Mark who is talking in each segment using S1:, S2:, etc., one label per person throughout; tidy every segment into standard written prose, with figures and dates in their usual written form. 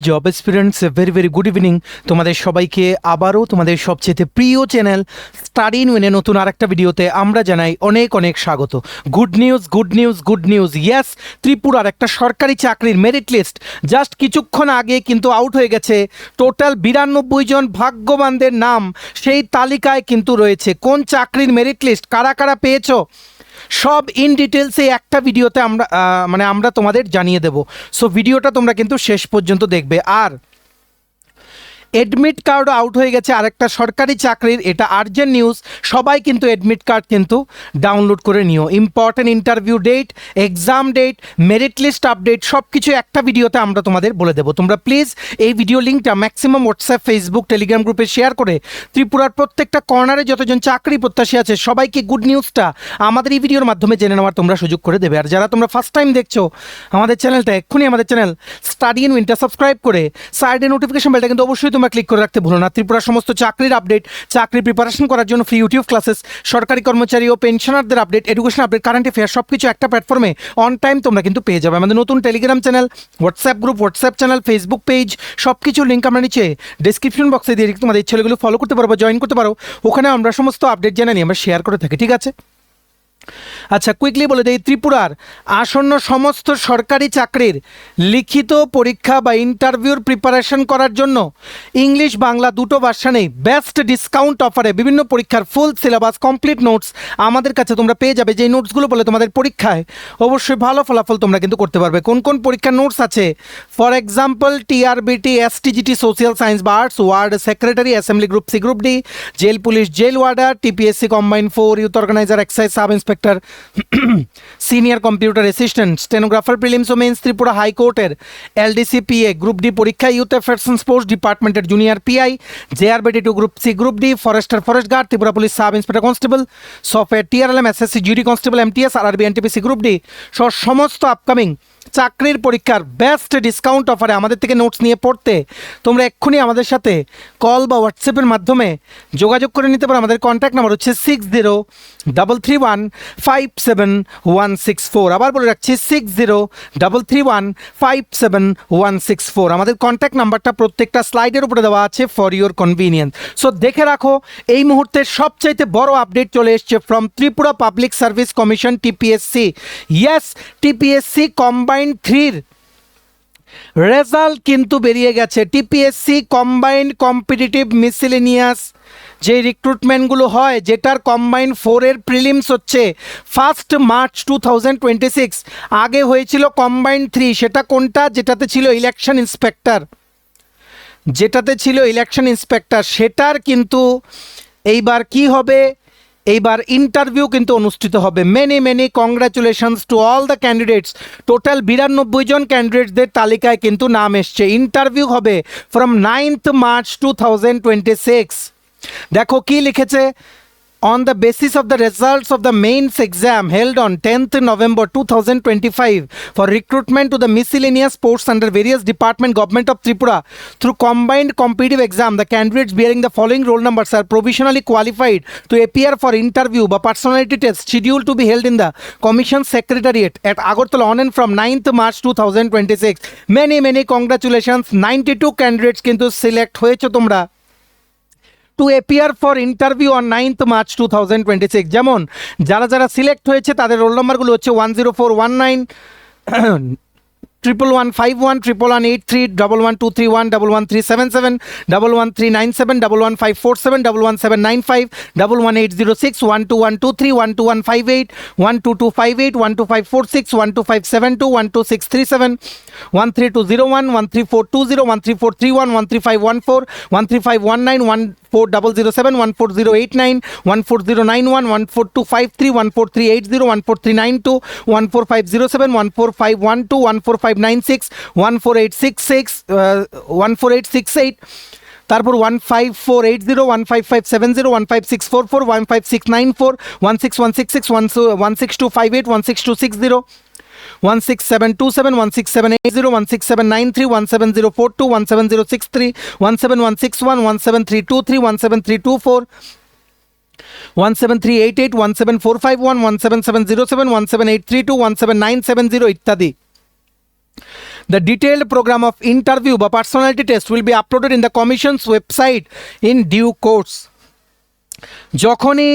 S1: Job experience very very good evening তোমাদের সবাইকে আবারও তোমাদের সবচেয়ে প্রিয় চ্যানেল স্টাডি ইন উইনের নতুন আরেকটা ভিডিওতে আমরা জানাই অনেক অনেক স্বাগত। Good news good news good news, yes, ত্রিপুরার একটা সরকারি চাকরির মেরিট লিস্ট জাস্ট কিছুক্ষণ আগে কিন্তু আউট হয়ে গেছে। টোটাল 92 জন ভাগ্যবানদের নাম সেই তালিকায় কিন্তু রয়েছে। কোন চাকরির মেরিট লিস্ট, কারা কারা পেয়েছো, সব ইন ডিটেলসে একটা ভিডিওতে আমরা তোমাদের জানিয়ে দেব। সো ভিডিওটা তোমরা কিন্তু শেষ পর্যন্ত দেখবে। আর অ্যাডমিট কার্ডও আউট হয়ে গেছে আরেকটা সরকারি চাকরির, এটা আর্জেন্ট নিউজ। সবাই কিন্তু অ্যাডমিট কার্ড কিন্তু ডাউনলোড করে নিও। Important interview date, exam date, merit list update সব কিছু একটা ভিডিওতে আমরা তোমাদের বলে দেবো। তোমরা প্লিজ এই ভিডিও লিঙ্কটা ম্যাক্সিমাম হোয়াটসঅ্যাপ, ফেসবুক, টেলিগ্রাম গ্রুপে শেয়ার করে ত্রিপুরার প্রত্যেকটা কর্নারে যতজন চাকরি প্রত্যাশী আছে সবাইকে গুড নিউজটা আমাদের এই ভিডিওর মাধ্যমে জেনে নেওয়ার তোমরা সুযোগ করে দেবে। আর যারা তোমরা ফার্স্ট টাইম দেখছো আমাদের চ্যানেলটা, এক্ষুনি আমাদের চ্যানেল স্টাডি ইন উইনটা সাবস্ক্রাইব করে সাইডে নোটিফিকেশন বেলটা কিন্তু অবশ্যই তোমরা ক্লিক করে রাখতে ভুলো না। ত্রিপুরার সমস্ত চাকরির আপডেট, চাকরির প্রিপারেশন করার জন্য ফ্রি ইউটিউব ক্লাসেস, সরকারি কর্মচারী ও পেনশনারদের update, education update, current affair সব কিছু একটা প্ল্যাটফর্মে অন টাইম তোমরা কিন্তু পেয়ে যাবে। আমাদের নতুন Telegram channel, WhatsApp group, WhatsApp channel, Facebook page সব কিছুর লিঙ্ক আমরা নিচে ডিসক্রিপশন বক্সে দিয়ে রেখে তোমাদের ছেলেগুলো ফলো করতে পারো বা জয়েন করতে পারো। ওখানে আমরা সমস্ত আপডেট জানানি আমরা শেয়ার করে থাকি, ঠিক আছে? আচ্ছা, কুইকলি বলে দেই, ত্রিপুরার আসন্ন সমস্ত সরকারি চাকরির লিখিত পরীক্ষা বা ইন্টারভিউর প্রিপারেশন করার জন্য ইংলিশ বাংলা দুটো ভার্সানেই বেস্ট ডিসকাউন্ট অফারে বিভিন্ন পরীক্ষার ফুল সিলেবাস, কমপ্লিট নোটস আমাদের কাছে তোমরা পেয়ে যাবে। যেই নোটসগুলো বলে তোমাদের পরীক্ষায় অবশ্যই ভালো ফলাফল তোমরা কিন্তু করতে পারবে। কোন কোন পরীক্ষার নোটস আছে? For example TRBT, STGT, social science বা arts, ward secretary, assembly group C, group D, jail police, jail warder, TPSC combine 4, youth organiser, excise sub inspector, senior computer assistant, stenographer, prelims ও mains, Tripura হাইকোর্টের LDC PA, group D পরীক্ষা, youth affairs and sports ডিপার্টমেন্টের junior PI, JRBT 2, group C, group D, forester, forest guard, Tripura police sub inspector constable, software TRLM, SSC GD constable, MTS, RRB, NTPC, group D সহ সমস্ত upcoming চাকরির পরীক্ষার best discount অফারে আমাদের থেকে notes নিয়ে পড়তে তোমরা এক্ষুনি আমাদের সাথে কল বা হোয়াটসঅ্যাপের মাধ্যমে যোগাযোগ করে নিতে পারো। আমাদের কন্ট্যাক্ট নাম্বার হচ্ছে 6033157164। আবার বলে রাখছি 6033157164। আমাদের কন্ট্যাক্ট নাম্বারটা প্রত্যেকটা স্লাইডের উপরে দেওয়া আছে ফর ইউর কনভিনিয়েন্স। সো দেখে রাখো, এই মুহূর্তে সবচাইতে বড় আপডেট চলে এসছে from Tripura public service commission, TPSC. Yes, TPSC combined 3 result কিন্তু বেরিয়ে গেছে। টিপিএসসি কম্বাইন্ড কম্পিটিটিভ মিসেলেনিয়াস যে রিক্রুটমেন্টগুলো হয়, যেটার কম্বাইন্ড 4-এর প্রিলিমস হচ্ছে 1 মার্চ 2026। আগে হয়েছিল কম্বাইন্ড 3, সেটা কোনটা? যেটাতে ছিল ইলেকশন ইন্সপেক্টর, সেটার কিন্তু এইবার কি হবে, এইবার ইন্টারভিউ কিন্তু অনুষ্ঠিত হবে। Many congratulations to all the candidates. Total 92 জন ক্যান্ডিডেটসদের তালিকায় কিন্তু নাম এসছে। ইন্টারভিউ হবে ফ্রম 9 মার্চ 2026। দেখো কি লিখেছে, on the basis of the results of the mains exam held on 10th November 2025 for recruitment to the miscellaneous posts under various department government of Tripura through combined competitive exam, the candidates bearing the following roll numbers are provisionally qualified to appear for interview by personality test scheduled to be held in the commission secretariat at Agartala on and from 9th March 2026. Many congratulations, 92 candidates কিন্তু select হয়েছে তোমরা to appear for interview on 9th March 2026। যেমন যারা select হয়েছে তাদের role নম্বরগুলো হচ্ছে 10419, 1151, 1183, 11231, 11377, 11397, 11547, 11795, 11806, 12123, 12158, 12258, 12546, 12572, 12637, 13201, 13420, 13431, 13514, 13519, 14007, 14089, 14091, 14253, 14380, 14392, 14507, 14512, 14596, 14866, 14868, তারপর 15480, 15570, 15644, 15694, 16166, 16258, 16260, 16727, 16780, 16793, 17042, 17063, 17161, 17323, 17324, 17388, 17451, 17707, 17832, 17970 ইত্যাদি। The detailed programme of interview বা personality test will be uploaded in the commission's website in due course. যখনই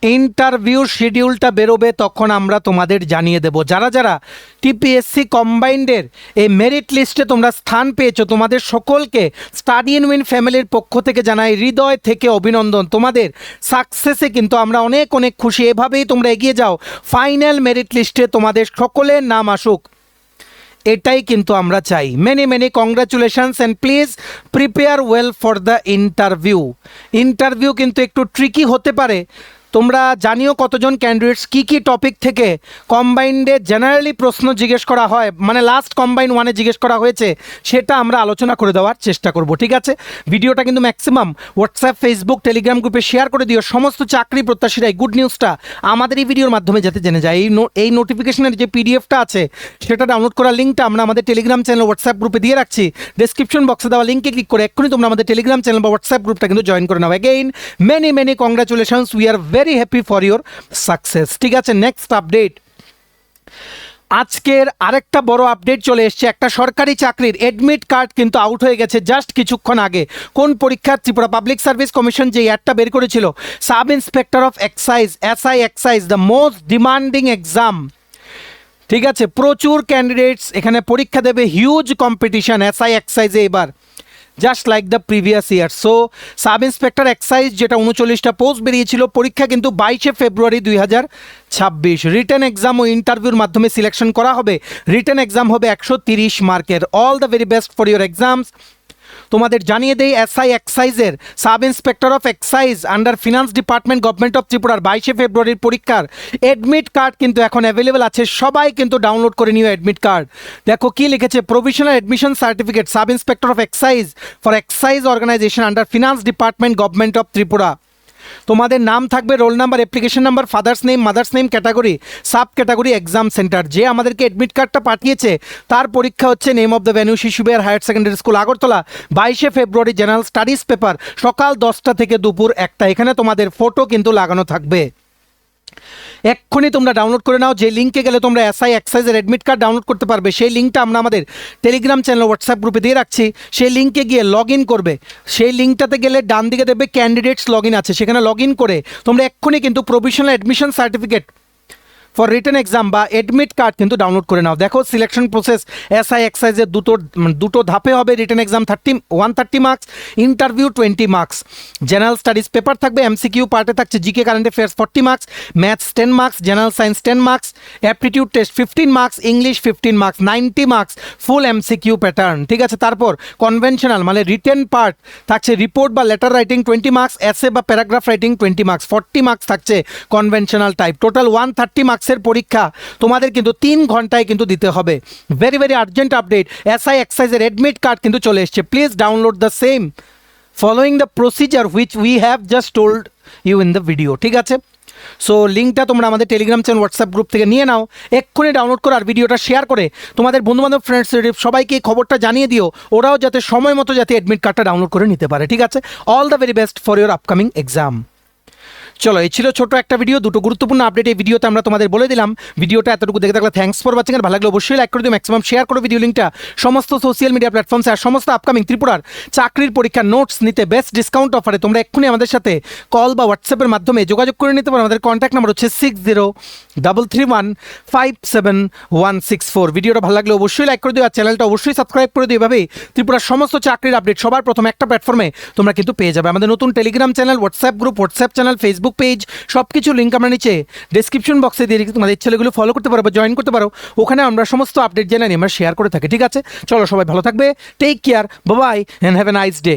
S1: ইন্টারভিউ শিডিউলটা বেরোবে তখন আমরা তোমাদের জানিয়ে দেব। যারা যারা টিপিএসসি কম্বাইন্ডের এই মেরিট লিস্টে তোমরা স্থান পেয়েছো, তোমাদের সকলকে স্টাডি ইন উইন ফ্যামিলির পক্ষ থেকে জানাই হৃদয় থেকে অভিনন্দন। তোমাদের সাকসেসে কিন্তু আমরা অনেক অনেক খুশি। এভাবেই তোমরা এগিয়ে যাও, ফাইনাল মেরিট লিস্টে তোমাদের সকলের নাম আসুক, এটাই কিন্তু আমরা চাই। Many many congratulations and please prepare well for the interview. Interview কিন্তু একটু ট্রিকি হতে পারে। তোমরা জানিও কতজন ক্যান্ডিডেটস কী কী টপিক থেকে কম্বাইন্ডে জেনারেলি প্রশ্ন জিজ্ঞেস করা হয়, মানে লাস্ট কম্বাইন্ড ওয়ানে জিজ্ঞেস করা হয়েছে, সেটা আমরা আলোচনা করে দেওয়ার চেষ্টা করব। ঠিক আছে, ভিডিওটা কিন্তু ম্যাক্সিমাম হোয়াটসঅ্যাপ, ফেসবুক, টেলিগ্রাম গ্রুপে শেয়ার করে দিও। সমস্ত চাকরি প্রত্যাশীরা এই গুড নিউজটা আমাদের এই ভিডিওর মাধ্যমে যাতে জেনে যায়। এই নোটিফিকেশনের যে পিডিএফটা আছে সেটা ডাউনলোড করার লিঙ্কটা আমরা আমাদের টেলিগ্রাম চ্যানেল, হোয়াটসঅ্যাপ গ্রুপে দিয়ে রাখছি। ডেসক্রিপশন বক্সে দেওয়া লিঙ্কে ক্লিক করে এক্ষুনি তোমরা আমাদের টেলিগ্রাম চ্যানেল বা হোয়াটসঅ্যাপ গ্রুপটা কিন্তু জয়েন করে নাও। Again many many congratulations, we are very happy for your success. ঠিক আছে, নেক্সট আপডেট। আজকের আরেকটা বড় আপডেট চলে এসছে। একটা সরকারি চাকরির অ্যাডমিট কার্ড কিন্তু আউট হয়ে গেছে জাস্ট কিছুক্ষণ আগে। কোন পরীক্ষার? ত্রিপুরা পাবলিক সার্ভিস কমিশন যে অ্যাডটা বের করেছিল, sub inspector of excise, SI excise, the most demanding exam. ঠিক আছে, প্রচুর ক্যান্ডিডেটস এখানে পরীক্ষা দেবে, হিউজ কম্পিটিশন এসআই এক্সাইজে এবার, just like the previous year. So sub inspector excise যেটা 39টা পোস্ট বেরিয়েছিল, পরীক্ষা কিন্তু 22শে ফেব্রুয়ারি 2026। রিটেন এক্সাম ও ইন্টারভিউর মাধ্যমে সিলেকশন করা হবে। রিটেন এক্সাম হবে 130 মার্কের। All the very best for your exams. তোমাদের জানিয়ে দেই, এসআই এক্সাইজের sub inspector of excise under finance department, government of ত্রিপুরার 22শে ফেব্রুয়ারির পরীক্ষার অ্যাডমিট কার্ড কিন্তু এখন অ্যাভেলেবেল আছে। সবাই কিন্তু ডাউনলোড করে নিও অ্যাডমিট কার্ড। দেখো কি লিখেছে, provisional admission certificate sub inspector of excise for excise organisation under finance department, government of Tripura. তোমাদের নাম থাকবে, roll number, application number, father's name, mother's name, category, sub category, exam centre. যে আমাদেরকে অ্যাডমিট কার্ডটা পাঠিয়েছে তার পরীক্ষা হচ্ছে name of the venue Shishubihar higher secondary school, Agartala, 22শে ফেব্রুয়ারি, জেনারেল স্টাডিজ পেপার, সকাল 10টা থেকে দুপুর 1টা। এখানে তোমাদের ফটো কিন্তু লাগানো থাকবে। এক্ষুনি তোমরা ডাউনলোড করে নাও। যে লিঙ্কে গেলে তোমরা এসআই এক্সাইজের অ্যাডমিট কার্ড ডাউনলোড করতে পারবে, সেই লিঙ্কটা আমরা আমাদের টেলিগ্রাম চ্যানেল, হোয়াটসঅ্যাপ গ্রুপে দিয়ে রাখছি। সেই লিঙ্কে গিয়ে লগ ইন করবে। সেই লিঙ্কটাতে গেলে ডান দিকে দেখবে ক্যান্ডিডেটস লগ ইন আছে, সেখানে লগ ইন করে তোমরা এক্ষুনি কিন্তু provisional admission certificate for written exam বা অ্যাডমিট কার্ড কিন্তু ডাউনলোড করে নাও। দেখো সিলেকশন প্রসেস এসআই এক্সাইজের দুটো ধাপে হবে। Written exam 130 marks, interview 20 marks. General studies paper থাকবে, এমসিকিউ পার্টে থাকছে GK current affairs 40 marks, maths 10 marks, general science 10 marks, aptitude test 15 marks, English 15 marks, 90 marks full MCQ pattern. ঠিক আছে, তারপর কনভেনশনাল মানে রিটেন পার্ট থাকছে, রিপোর্ট বা letter writing 20 marks, এসে বা প্যারাগ্রাফ রাইটিং 20 মার্কস, 40 মার্কস থাকছে কনভেনশনাল টাইপ। টোটাল 130 মার্কস পরীক্ষা তোমাদের কিন্তু 3 ঘন্টায় কিন্তু দিতে হবে। Very very urgent update, SI এক্সাইজের অ্যাডমিট কার্ড কিন্তু চলে এসছে। Please download the same following the procedure which we have just told you in the video. ঠিক আছে, সো লিঙ্কটা তোমরা আমাদের টেলিগ্রাম চ্যানেল, হোয়াটসঅ্যাপ গ্রুপ থেকে নিয়ে নাও। এক্ষুনি ডাউনলোড করে আর ভিডিওটা শেয়ার করে তোমাদের বন্ধুবান্ধব, ফ্রেন্ডস, রিলেটিভ সবাইকে এই খবরটা জানিয়ে দিও, ওরাও যাতে সময় মতো যাতে অ্যাডমিট কার্ডটা ডাউনলোড করে নিতে পারে। ঠিক আছে, all the very best for your upcoming exam. চলো, এই ছিল ছোট একটা ভিডিও, দুটো গুরুত্বপূর্ণ আপডেট এই ভিডিওতে আমরা তোমাদের বলে দিলাম। ভিডিওটা এতটুকু দেখে থাকলে থ্যাঙ্কস ফর ওয়াচিং। আর ভালো লাগলে অবশ্যই লাইক করে দিও, ম্যাক্সিমাম শেয়ার করো ভিডিও লিঙ্কটা সমস্ত সোশ্যাল মিডিয়া প্ল্যাটফর্মসে। আর সমস্ত আপকামিং ত্রিপুরার চাকরির পরীক্ষার নোটস নিতে বেস্ট ডিসকাউন্ট অফারে তোমরা এক্ষুনি আমাদের সাথে কল বা হোয়াটসঅ্যাপের মাধ্যমে যোগাযোগ করে নিতে পারো। আমাদের কন্ট্যাক্ট নাম্বার হচ্ছে 6033157164। ভিডিওটা ভালো লাগলে অবশ্যই লাইক করে দিও, আর চ্যানেলটা অবশ্যই সাবস্ক্রাইব করে দিও। এভাবেই ত্রিপুরার সমস্ত চাকরির আপডেট সবার প্রথম একটা প্ল্যাটফর্মে তোমরা কিন্তু পেয়ে যাবে। আমাদের নতুন Telegram channel, WhatsApp group, WhatsApp channel, Facebook page, সবকিছু লিঙ্ক আমরা নিচে ডেসক্রিপশন বক্সে দিয়ে রেখে তোমাদের ছেলেগুলো ফলো করতে পারো বা জয়েন করতে পারো। ওখানে আমরা সমস্ত আপডেট জেনে আমরা শেয়ার করে থাকি। ঠিক আছে, চলো সবাই ভালো থাকবে, take care, bye bye, and have a nice day.